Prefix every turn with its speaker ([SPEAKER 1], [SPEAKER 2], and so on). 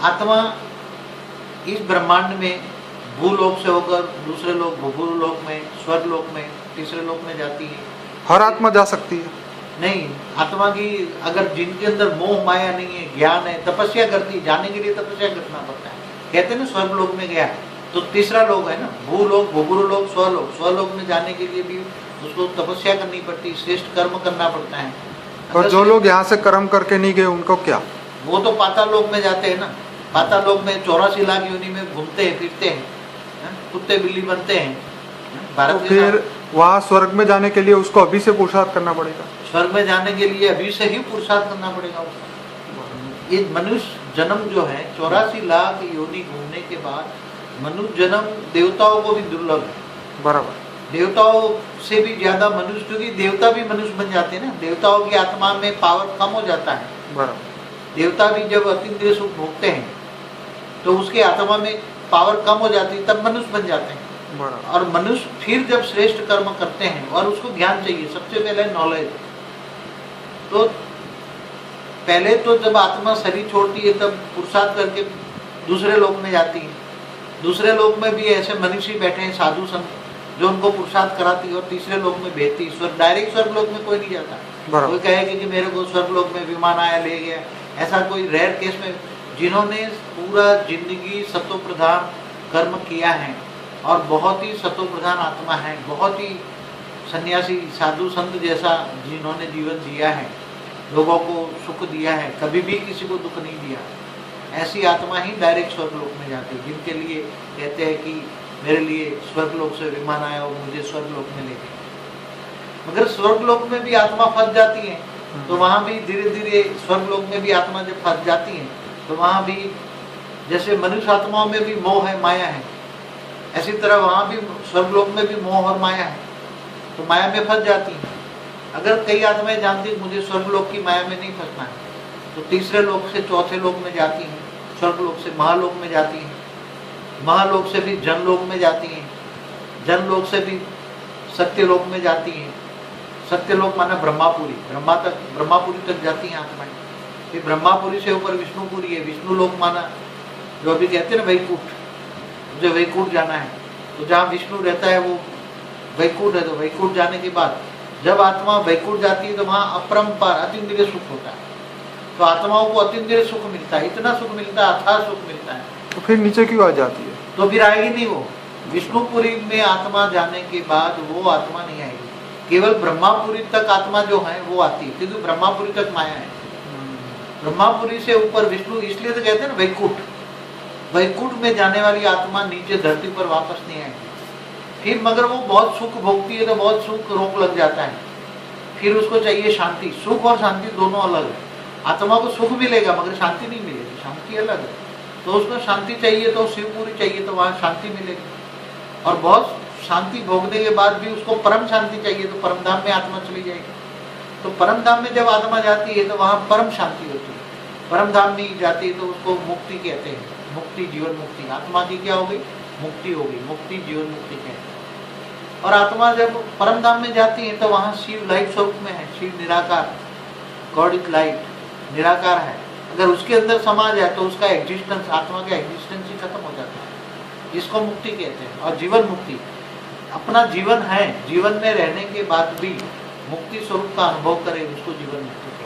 [SPEAKER 1] आत्मा इस ब्रह्मांड में भूलोक से होकर दूसरे लोक, भूलोक में, स्वर्ग लोक में, तीसरे लोक में जाती है।
[SPEAKER 2] हर आत्मा जा सकती है?
[SPEAKER 1] नहीं, आत्मा की अगर जिनके अंदर मोह माया नहीं है, ज्ञान है, तपस्या करती है, जाने के लिए तपस्या करना पड़ता है। कहते हैं ना स्वर्ग लोक में गया, तो तीसरा लोक है ना, भूलोक, भूगुरुलोक, स्वलोक। स्वलोक में जाने के लिए भी उसको तपस्या करनी पड़ती है, श्रेष्ठ कर्म करना पड़ता है।
[SPEAKER 2] और जो लोग यहाँ से कर्म करके नहीं गए उनको क्या?
[SPEAKER 1] वो तो पाताल लोक में जाते हैं ना। पाताल लोक में 84 लाख योनि में घूमते हैं, फिरते हैं, कुत्ते बिल्ली बनते हैं।
[SPEAKER 2] तो फिर वहाँ स्वर्ग में जाने के लिए उसको अभी से पुरुषार्थ करना पड़ेगा?
[SPEAKER 1] स्वर्ग में जाने के लिए अभी से ही पुरुषार्थ करना पड़ेगा उसको। ये मनुष्य जन्म जो है 84 लाख योनि घूमने के बाद मनुष्य जन्म देवताओं को भी दुर्लभ है।
[SPEAKER 2] बराबर।
[SPEAKER 1] देवताओं से भी ज्यादा मनुष्य, क्योंकि देवता भी मनुष्य बन जाते हैं ना। देवताओं की आत्मा में पावर कम हो जाता है।
[SPEAKER 2] बराबर।
[SPEAKER 1] देवता भी जब अतीन्द्रिय सुख भोगते हैं तो उसके आत्मा में पावर कम हो जाती है, तब मनुष्य बन जाते हैं।
[SPEAKER 2] बराबर।
[SPEAKER 1] और मनुष्य फिर जब श्रेष्ठ कर्म करते हैं और उसको ज्ञान चाहिए, सबसे पहले नॉलेज। तो पहले तो जब आत्मा शरीर छोड़ती है तब पुरुषार्थ करके दूसरे लोक में जाती है। दूसरे लोक में भी ऐसे मनुष्य बैठे हैं, साधु संत, जो उनको पुरुषार्थ कराती है और तीसरे लोक में भेजती है। स्वर्ग, डायरेक्ट स्वर्ग लोक में कोई नहीं जाता। कोई कहेगा कि मेरे को स्वर्ग लोक में विमान आया ले गया, ऐसा कोई रेयर केस में। जिन्होंने पूरा जिंदगी सत्व प्रधान कर्म किया है और बहुत ही सत्व प्रधान आत्मा है, बहुत ही सन्यासी साधु संत जैसा जिन्होंने जीवन दिया है, लोगों को सुख दिया है, कभी भी किसी को दुख नहीं दिया, ऐसी आत्मा ही डायरेक्ट स्वर्ग लोक में जाती है। जिनके लिए कहते हैं कि मेरे लिए स्वर्ग लोक से विमान आया और मुझे स्वर्ग लोक में ले गया। मगर स्वर्ग लोक में भी आत्मा फंस जाती है, तो वहाँ भी धीरे धीरे स्वर्ग लोक में भी आत्मा जब फंस जाती है तो वहाँ भी जैसे मनुष्य आत्माओं में भी मोह है, माया है, ऐसी तरह वहाँ भी स्वर्ग लोक में भी मोह और माया है, तो माया में फंस जाती है। अगर कई आत्माएं जानती है मुझे स्वर्ग लोक की माया में नहीं फंसना है, तो तीसरे लोक से चौथे लोक में जाती हैं, स्वर्ग लोक से महालोक में जाती हैं, महालोक से भी जनलोक में जाती हैं, जनलोक से भी सत्यलोक में जाती हैं। सत्यलोक माना ब्रह्मापुरी, ब्रह्मापुरी तक जाती हैं आत्माएं। फिर ब्रह्मापुरी से ऊपर विष्णुपुरी है, विष्णु लोक माना जो अभी कहते हैं ना वैकुंठ, मुझे वैकुंठ जाना है, तो जहाँ विष्णु रहता है वो वैकुंठ है। तो वैकुंठ जाने के बाद जब आत्मा वैकुंठ जाती है तो वहाँ अपरंपार अतीन्द्रिय सुख होता है। तो आत्माओं को अतीन्द्रिय सुख मिलता है, इतना सुख मिलता है, अथाह सुख मिलता है।
[SPEAKER 2] तो फिर नीचे क्यों आ जाती है?
[SPEAKER 1] तो फिर आएगी नहीं वो। विष्णुपुरी में आत्मा जाने के बाद वो आत्मा नहीं आएगी, केवल ब्रह्मापुरी तक आत्मा जो है वो आती है, क्योंकि ब्रह्मापुरी तक माया है। ब्रह्मापुरी से ऊपर विष्णु, इसलिए तो कहते हैं ना वैकुंठ। वैकुंठ में जाने वाली आत्मा नीचे धरती पर वापस नहीं आएगी। फिर मगर वो बहुत सुख भोगती है तो बहुत सुख रोक लग जाता है, फिर उसको चाहिए शांति। सुख और शांति दोनों अलग है। आत्मा को सुख मिलेगा मगर शांति नहीं मिलेगी, शांति अलग है। तो उसको शांति चाहिए तो शिवपुरी चाहिए, तो वहाँ शांति मिलेगी। और बहुत शांति भोगने के बाद भी उसको परम शांति चाहिए, तो परम धाम में आत्मा चली जाएगी। तो परम धाम में जब आत्मा जाती है तो वहाँ परम शांति होती है। परम धाम में जाती है तो उसको मुक्ति कहते हैं, मुक्ति, जीवन मुक्ति। आत्मा की क्या हो गई? मुक्ति हो गई, मुक्ति जीवन मुक्ति कहते हैं। और आत्मा जब परम धाम में जाती है तो वहाँ शिव लाइट स्वरूप में है, शिव निराकार, गॉड इज लाइट, निराकार है। अगर उसके अंदर समा जाए तो उसका एग्जिस्टेंस, आत्मा का एग्जिस्टेंस ही खत्म हो जाता है, जिसको मुक्ति कहते हैं। और जीवन मुक्ति अपना जीवन है, जीवन में रहने के बाद भी मुक्ति स्वरूप का अनुभव करे, उसको जीवन मुक्ति।